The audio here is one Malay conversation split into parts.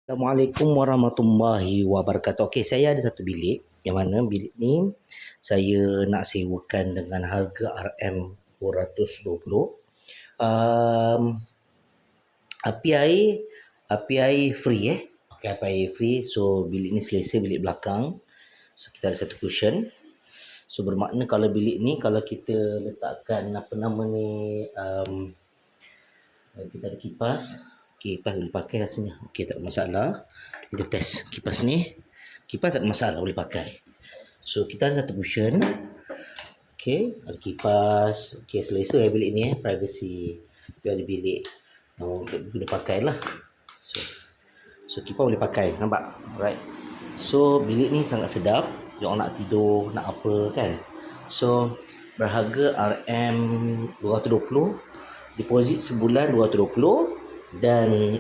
Assalamualaikum warahmatullahi wabarakatuh. Okey, saya ada satu bilik yang mana bilik ni saya nak sewakan dengan harga RM420. API free Okey, API free. So bilik ni selesa bilik belakang. So kita ada satu cushion. So bermakna kalau bilik ni kalau kita letakkan kita ada kipas. Kipas boleh pakai rasanya. Okey, tak ada masalah. Kita test kipas ni. Kipas tak ada masalah, boleh pakai. So kita ada satu cushion. Okey, ada kipas. Okey, selesa bilik ni privacy. Dia ada bilik boleh pakai lah. So kipas boleh pakai, nampak? Alright. So bilik ni sangat sedap. Dia orang nak tidur, nak apa kan. So berharga RM220. Deposit sebulan 220 dan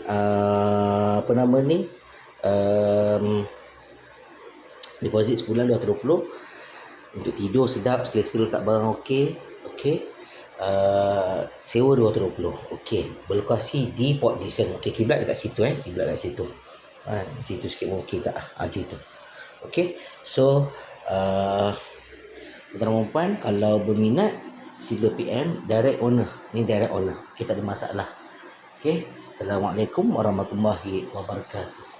deposit sebulan 220 untuk tidur sedap, selesa letak barang okey. Sewa 220. Okey, berlokasi di Port Dickson. Okey, kiblat dekat situ kiblat kat situ. Situ sikit pun okey tak? Situ. Okey. So tuan-tuan dan puan, kalau berminat sila PM direct owner. Ni direct owner. Kita ada masalah. Okey. Assalamualaikum warahmatullahi wabarakatuh.